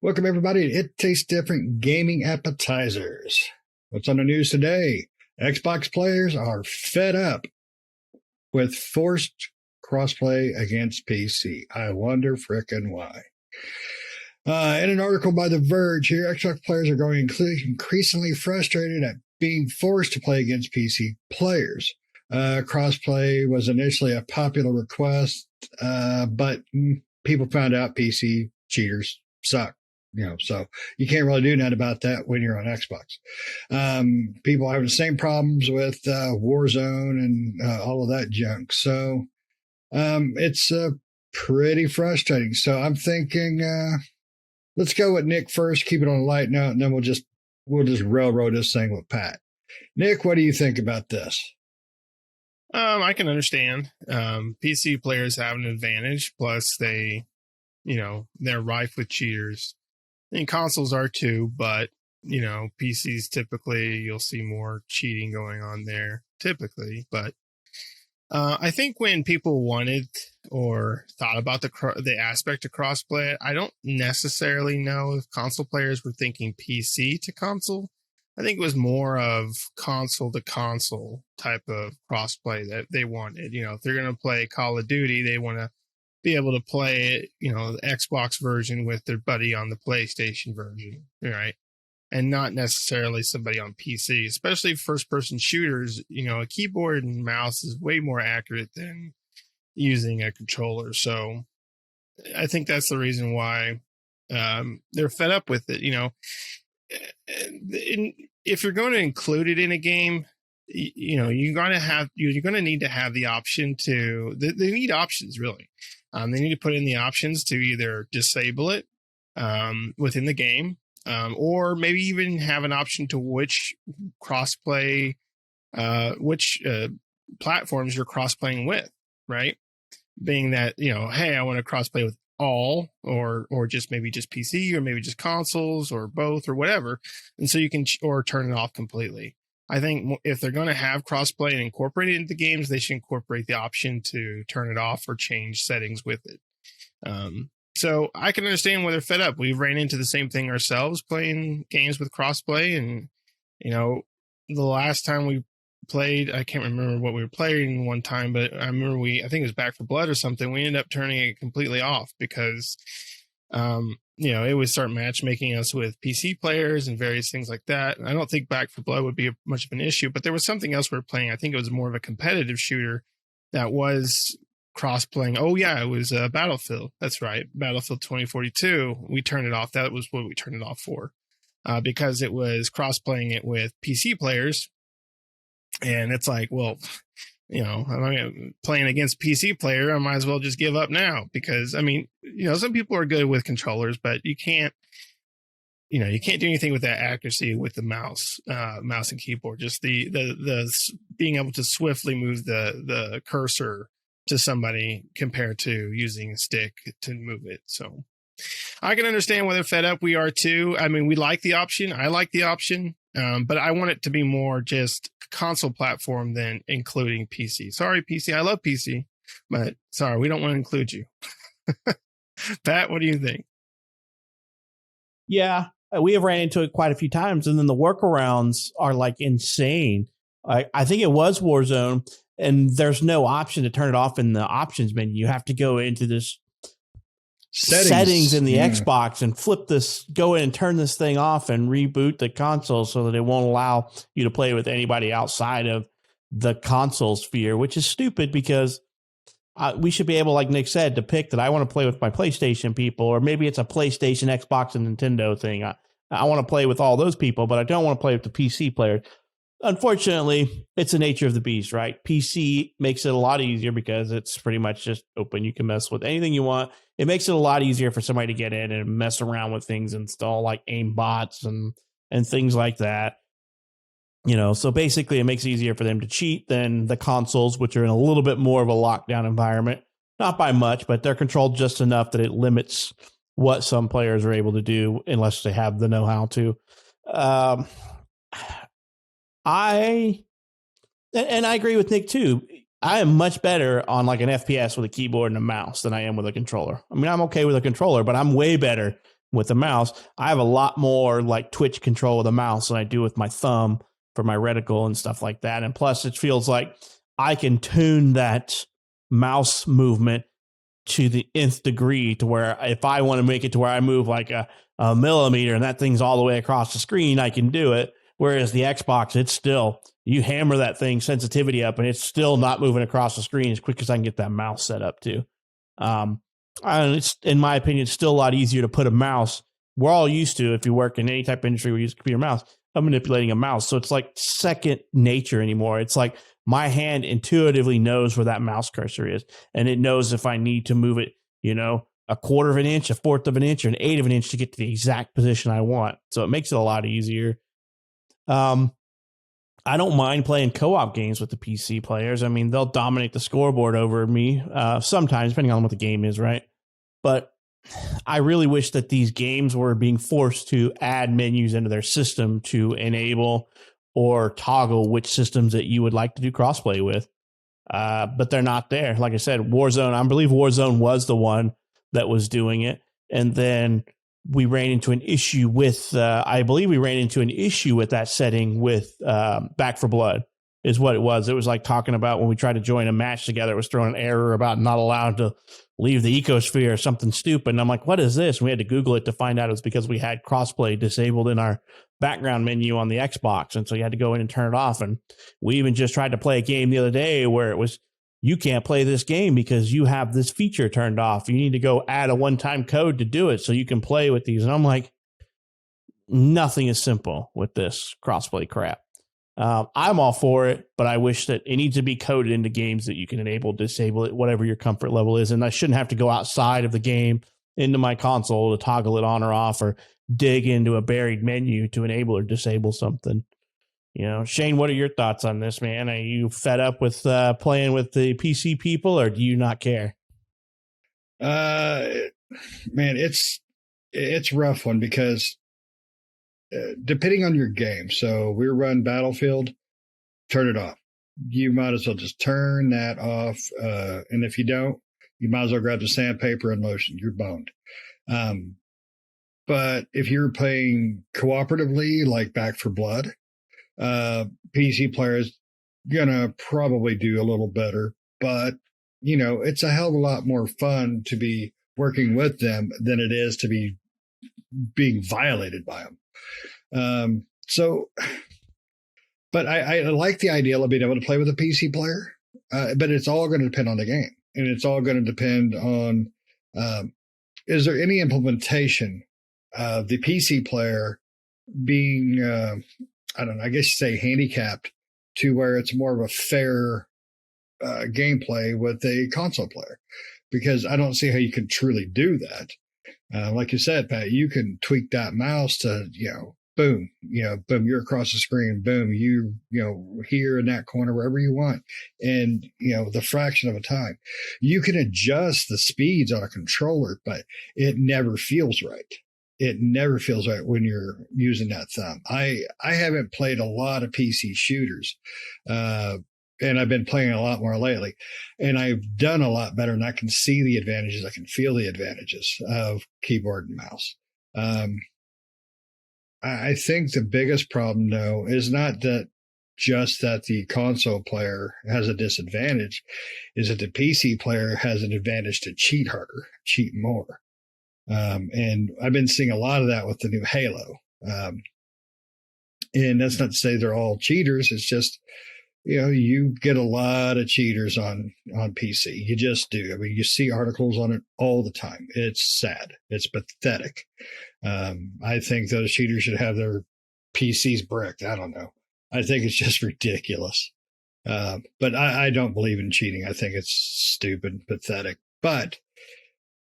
Welcome, everybody, to It Tastes Different Gaming Appetizers. What's on the news today? Xbox players are fed up with forced crossplay against PC. I wonder frickin' why. In an article by The Verge here, Xbox players are growing increasingly frustrated at being forced to play against PC players. Crossplay was initially a popular request, but people found out PC cheaters suck. So you can't really do nothing about that when you're on Xbox. People have the same problems with Warzone and all of that junk. So it's pretty frustrating. So I'm thinking, let's go with Nick first, keep it on a light note, and then we'll just railroad this thing with Pat. Nick, what do you think about this? I can understand. PC players have an advantage. Plus, they're rife with cheaters. And consoles are too, but PCs typically you'll see more cheating going on there typically. But I think when people wanted or thought about the aspect of crossplay, I don't necessarily know if console players were thinking PC to console. I think it was more of console to console type of crossplay that they wanted. If they're going to play Call of Duty, they want to be able to play, the Xbox version with their buddy on the PlayStation version, right? And not necessarily somebody on PC, especially first-person shooters. A keyboard and mouse is way more accurate than using a controller. So I think that's the reason why they're fed up with it. If you're going to include it in a game, you're going to need to have the option to. They need options, really. They need to put in the options to either disable it within the game, or maybe even have an option to which crossplay, which platforms you're crossplaying with, right? Being that, hey, I want to crossplay with all, or just maybe just PC, or maybe just consoles, or both, or whatever. And so you can, or turn it off completely. I think if they're going to have crossplay and incorporate it into games, they should incorporate the option to turn it off or change settings with it. So I can understand why they're fed up. We've ran into the same thing ourselves playing games with crossplay. And, the last time we played, I can't remember what we were playing one time, but I remember I think it was Back 4 Blood or something. We ended up turning it completely off because, it would start matchmaking us with PC players and various things like that. I don't think Back 4 Blood would be much of an issue, but there was something else we were playing. I think it was more of a competitive shooter that was cross-playing. Oh, yeah, it was Battlefield. That's right. Battlefield 2042. We turned it off. That was what we turned it off for, because it was cross-playing it with PC players. And it's like, well, I'm playing against PC player. I might as well just give up now because, some people are good with controllers, but you can't do anything with that accuracy with the mouse and keyboard. Just the being able to swiftly move the cursor to somebody compared to using a stick to move it. So I can understand why they're fed up. We are too. We like the option. I like the option. But I want it to be more just console platform than including PC. Sorry, PC. I love PC, but sorry, we don't want to include you. Pat, what do you think? Yeah, we have ran into it quite a few times, and then the workarounds are like insane. I think it was Warzone, and there's no option to turn it off in the options menu. You have to go into this settings in the Xbox and go in and turn this thing off and reboot the console so that it won't allow you to play with anybody outside of the console sphere, which is stupid because we should be able, like Nick said, to pick that I want to play with my PlayStation people, or maybe it's a PlayStation, Xbox, and Nintendo thing. I want to play with all those people, but I don't want to play with the PC player. Unfortunately, it's the nature of the beast, right? PC makes it a lot easier because it's pretty much just open. You can mess with anything you want. It makes it a lot easier for somebody to get in and mess around with things, install like aim bots and things like that. So basically it makes it easier for them to cheat than the consoles, which are in a little bit more of a lockdown environment. Not by much, but they're controlled just enough that it limits what some players are able to do unless they have the know-how to. I agree with Nick too. I am much better on like an FPS with a keyboard and a mouse than I am with a controller. I'm okay with a controller, but I'm way better with the mouse. I have a lot more like twitch control with the mouse than I do with my thumb for my reticle and stuff like that. And plus, it feels like I can tune that mouse movement to the nth degree to where if I want to make it to where I move like a millimeter and that thing's all the way across the screen, I can do it. Whereas the Xbox, it's still, you hammer that thing sensitivity up and it's still not moving across the screen as quick as I can get that mouse set up to. And it's, in my opinion, it's still a lot easier to put a mouse. We're all used to, if you work in any type of industry where you use a computer mouse, I'm manipulating a mouse. So it's like second nature anymore. It's like my hand intuitively knows where that mouse cursor is. And it knows if I need to move it, you know, a quarter of an inch, a fourth of an inch, or an eighth of an inch to get to the exact position I want. So it makes it a lot easier. I don't mind playing co-op games with the PC players. I mean, they'll dominate the scoreboard over me sometimes, depending on what the game is, right? But I really wish that these games were being forced to add menus into their system to enable or toggle which systems that you would like to do crossplay with. But they're not there. Like I said, Warzone, I believe Warzone was the one that was doing it. And then we ran into an issue with, I believe we ran into an issue with that setting with Back for Blood is what it was. It was like talking about when we tried to join a match together, it was throwing an error about not allowed to leave the ecosphere or something stupid. And I'm like, what is this? And we had to Google it to find out it was because we had crossplay disabled in our background menu on the Xbox. And so you had to go in and turn it off. And we even just tried to play a game the other day where it was, you can't play this game because you have this feature turned off. You need to go add a one-time code to do it so you can play with these. And I'm like, nothing is simple with this crossplay crap. I'm all for it, but I wish that it needs to be coded into games that you can enable, disable it, whatever your comfort level is. And I shouldn't have to go outside of the game into my console to toggle it on or off or dig into a buried menu to enable or disable something. You know, Shane, what are your thoughts on this, man? Are you fed up with playing with the PC people, or do you not care? Man, it's a rough one because depending on your game. So we run Battlefield, turn it off. You might as well just turn that off. And if you don't, you might as well grab the sandpaper and lotion. You're boned. But if you're playing cooperatively, like Back for Blood, PC players gonna probably do a little better, but you know, it's a hell of a lot more fun to be working with them than it is to be being violated by them. But I like the idea of being able to play with a PC player, but it's all going to depend on the game, and it's all going to depend on, is there any implementation of the PC player being, I don't know, I guess you say handicapped to where it's more of a fair gameplay with a console player, because I don't see how you can truly do that. Like you said, Pat, you can tweak that mouse to, boom, you're across the screen, boom, here in that corner, wherever you want. And, the fraction of a time, you can adjust the speeds on a controller, but it never feels right. It never feels right when you're using that thumb. I haven't played a lot of PC shooters, and I've been playing a lot more lately, and I've done a lot better, and I can see the advantages. I can feel the advantages of keyboard and mouse. I think the biggest problem, though, is not that just that the console player has a disadvantage, is that the PC player has an advantage to cheat harder, cheat more. And I've been seeing a lot of that with the new Halo. And that's not to say they're all cheaters. It's just, you get a lot of cheaters on PC. You just do. I mean, you see articles on it all the time. It's sad. It's pathetic. I think those cheaters should have their PCs bricked. I don't know. I think it's just ridiculous. But I don't believe in cheating. I think it's stupid, pathetic. But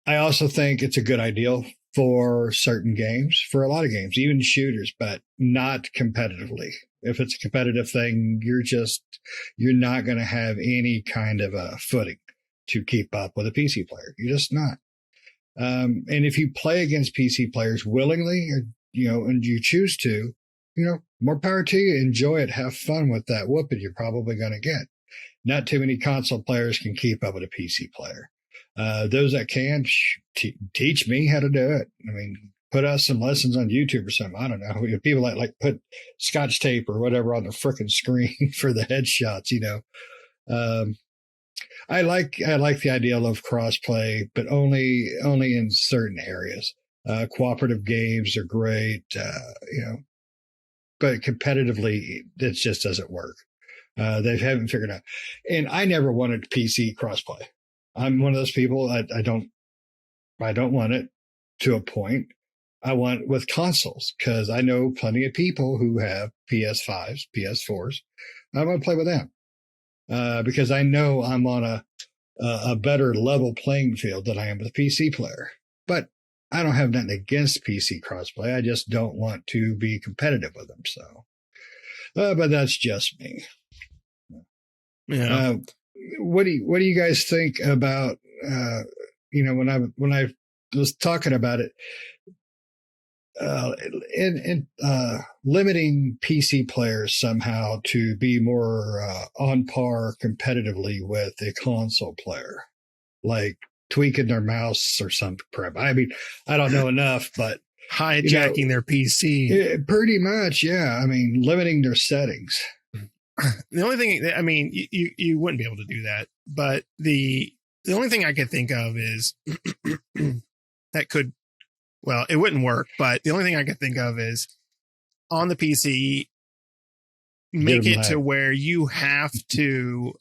I also think it's a good idea for certain games, for a lot of games, even shooters, but not competitively. If it's a competitive thing, you're not going to have any kind of a footing to keep up with a PC player. You're just not. And if you play against PC players willingly, and you choose to, more power to you. Enjoy it. Have fun with that whooping you're probably going to get. Not too many console players can keep up with a PC player. Those that can, teach me how to do it. I mean, put out some lessons on YouTube or something. I don't know. People like put Scotch tape or whatever on the frickin' screen for the headshots. I like the idea of crossplay, but only in certain areas. Cooperative games are great, but competitively, it just doesn't work. They haven't figured out. And I never wanted PC crossplay. I'm one of those people. I don't want it to a point. I want with consoles because I know plenty of people who have PS5s, PS4s. I want to play with them because I know I'm on a better level playing field than I am with a PC player. But I don't have nothing against PC crossplay. I just don't want to be competitive with them. So, but that's just me. Yeah. What do you guys think about? When I was talking about it, in limiting PC players somehow to be more on par competitively with a console player, like tweaking their mouse or some crap. I mean, I don't know enough, but hijacking their PC. Pretty much, yeah. I mean, limiting their settings. The only thing, I mean, you wouldn't be able to do that, but the only thing I could think of is that could, well, it wouldn't work, but the only thing I could think of is on the PC, make it to where you have to,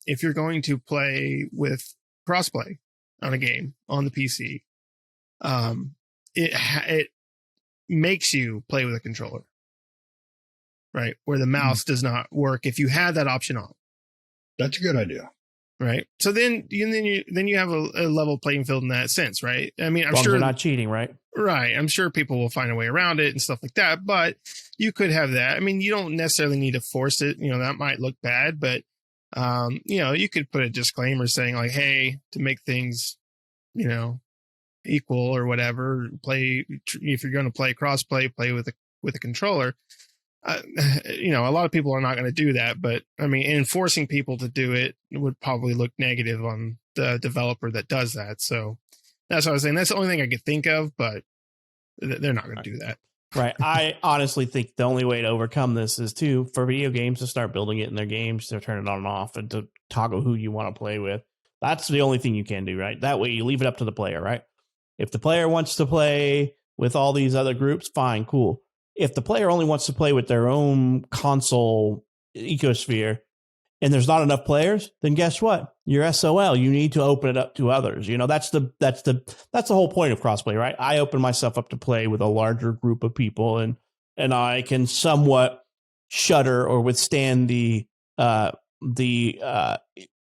if you're going to play with crossplay on a game on the PC, it makes you play with a controller. Right, where the mouse does not work if you have that option on. That's a good idea. Right, so then you have a level playing field in that sense, right? I mean, I'm sure they're not cheating, right? Right, I'm sure people will find a way around it and stuff like that. But you could have that. I mean, you don't necessarily need to force it. That might look bad, but you could put a disclaimer saying like, "Hey, to make things, equal or whatever. Play if you're going to play crossplay, play with a controller." A lot of people are not going to do that, but I mean, enforcing people to do it would probably look negative on the developer that does that. So that's what I was saying. That's the only thing I could think of, but they're not going to do that. Right. I honestly think the only way to overcome this is for video games to start building it in their games, to turn it on and off and to toggle who you want to play with. That's the only thing you can do, right? That way you leave it up to the player, right? If the player wants to play with all these other groups, fine, cool. If the player only wants to play with their own console ecosphere and there's not enough players, then guess what? You're SOL. You need to open it up to others. That's the whole point of crossplay, right? I open myself up to play with a larger group of people and I can somewhat shudder or withstand the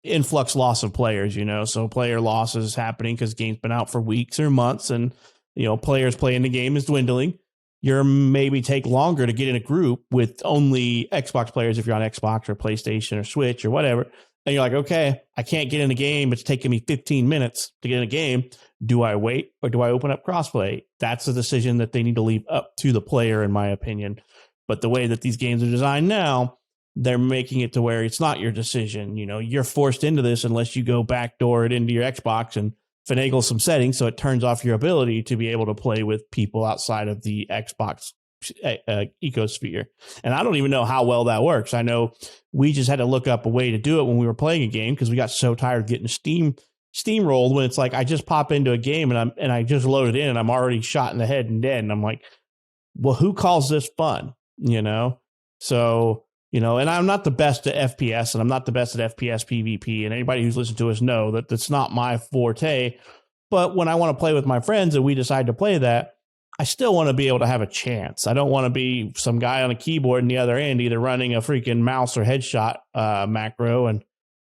influx loss of players, so player losses happening because game's been out for weeks or months and, players playing the game is dwindling. You're maybe take longer to get in a group with only Xbox players if you're on Xbox or PlayStation or Switch or whatever. And you're like, okay, I can't get in a game. It's taking me 15 minutes to get in a game. Do I wait or do I open up crossplay? That's a decision that they need to leave up to the player, in my opinion. But the way that these games are designed now, they're making it to where it's not your decision. You're forced into this unless you go backdoor it into your Xbox and finagle some settings so it turns off your ability to be able to play with people outside of the Xbox ecosphere. And I don't even know how well that works. I know we just had to look up a way to do it when we were playing a game because we got so tired of getting steamrolled when it's like I just pop into a game and I just load it in and I'm already shot in the head and dead. And I'm like, well, who calls this fun? So and I'm not the best at FPS and I'm not the best at FPS PvP. And anybody who's listened to us know that that's not my forte. But when I want to play with my friends and we decide to play that, I still want to be able to have a chance. I don't want to be some guy on a keyboard in the other end, either running a freaking mouse or headshot macro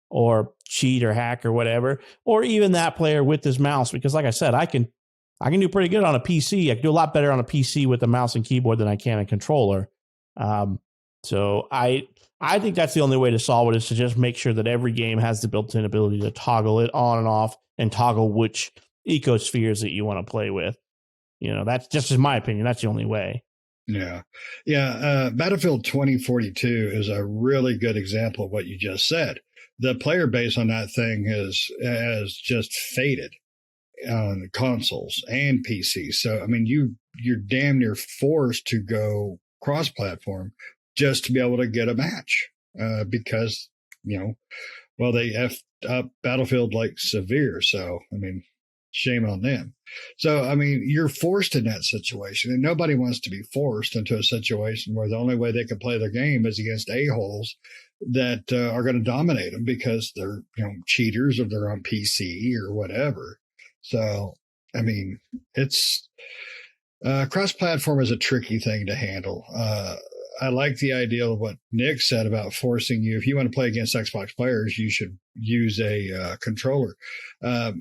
or cheat or hack or whatever, or even that player with his mouse. Because like I said, I can do pretty good on a PC. I can do a lot better on a PC with a mouse and keyboard than I can a controller. So I think that's the only way to solve it is to just make sure that every game has the built-in ability to toggle it on and off and toggle which ecospheres that you want to play with. That's just in my opinion. That's the only way. Yeah. Battlefield 2042 is a really good example of what you just said. The player base on that thing has just faded. on consoles and PC. So I mean, you're damn near forced to go cross-platform just to be able to get a match because well, they effed up Battlefield like severe. So I mean, shame on them. So I mean, you're forced in that situation, and nobody wants to be forced into a situation where the only way they can play their game is against a-holes that are going to dominate them because they're cheaters or they're on PC or whatever. So I mean, it's cross-platform is a tricky thing to handle. I like the idea of what Nick said about forcing you. If you want to play against Xbox players, you should use a controller.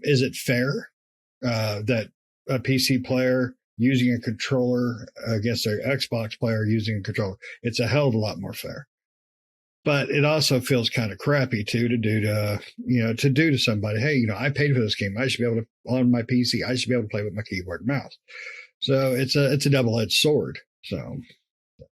Is it fair that a PC player using a controller against an Xbox player using a controller? It's a hell of a lot more fair. But it also feels kind of crappy too to do to somebody. Hey, I paid for this game. I should be able to on my PC. I should be able to play with my keyboard and mouse. So it's a double-edged sword. So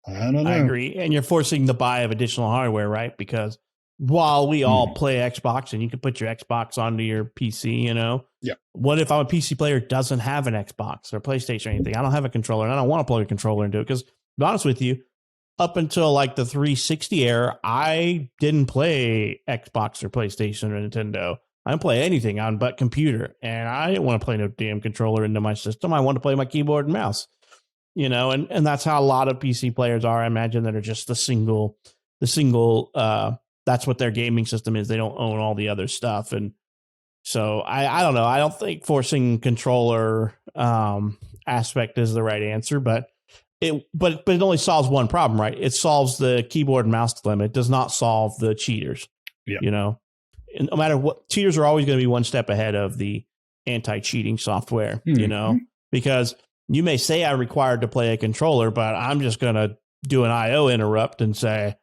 I don't know. I agree. And you're forcing the buy of additional hardware, right? Because while we all play Xbox and you can put your Xbox onto your PC, Yeah. What if I'm a PC player who doesn't have an Xbox or PlayStation or anything? I don't have a controller and I don't want to plug a controller into it because, to be honest with you, up until like the 360 era, I didn't play Xbox or PlayStation or Nintendo. I didn't play anything on but computer, and I didn't want to play no damn controller into my system. I want to play my keyboard and mouse. And that's how a lot of PC players are. I imagine that are just the single, that's what their gaming system is. They don't own all the other stuff. And so I don't know. I don't think forcing controller aspect is the right answer, but it only solves one problem, right? It solves the keyboard and mouse dilemma. It does not solve the cheaters. Yeah. And no matter what, cheaters are always going to be one step ahead of the anti-cheating software, because you may say I'm required to play a controller, but I'm just going to do an IO interrupt and say,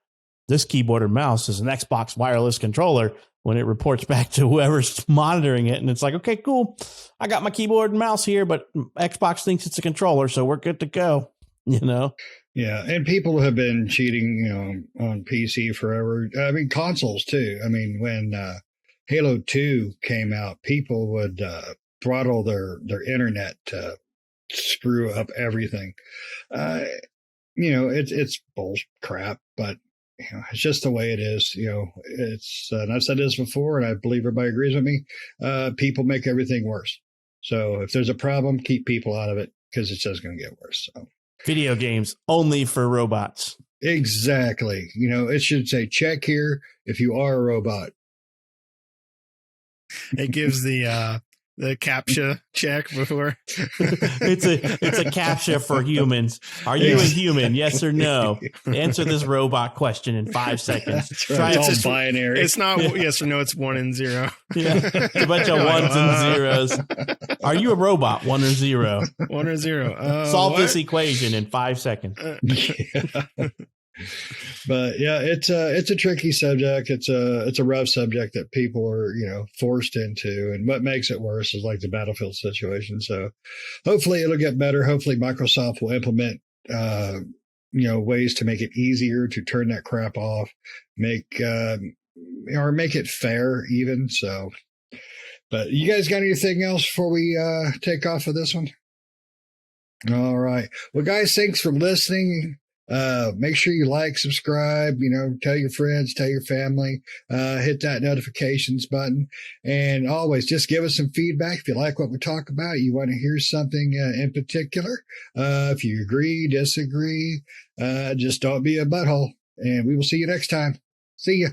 this keyboard and mouse is an Xbox wireless controller when it reports back to whoever's monitoring it. And it's like, okay, cool. I got my keyboard and mouse here, but Xbox thinks it's a controller, so we're good to go, Yeah, and people have been cheating, on PC forever. I mean, consoles too. I mean, when Halo 2 came out, people would throttle their internet to screw up everything. It's bull crap, but it's just the way it is. It's and I've said this before, and I believe everybody agrees with me. People make everything worse. So if there's a problem, keep people out of it because it's just going to get worse. So. Video games only for robots. Exactly. It should say check here if you are a robot. It gives the CAPTCHA check before. It's a CAPTCHA for humans. Are you a human? Yes or no? Answer this robot question in 5 seconds. Try it's all binary. It's not yes or no. It's 1 and 0. Yeah, it's a bunch of ones and zeros. Are you a robot? 1 or 0? 1 or 0. Solve this equation in 5 seconds. Yeah. But yeah, it's a tricky subject. It's a rough subject that people are forced into, and what makes it worse is like the Battlefield situation. So hopefully it'll get better. Hopefully Microsoft will implement ways to make it easier to turn that crap off, make it fair even. So, but you guys got anything else before we take off of this one? All right. Well, guys, thanks for listening. Make sure you like, subscribe, tell your friends, tell your family, hit that notifications button, and always just give us some feedback. If you like what we talk about, you want to hear something in particular, if you agree, disagree, just don't be a butthole, and we will see you next time. See ya.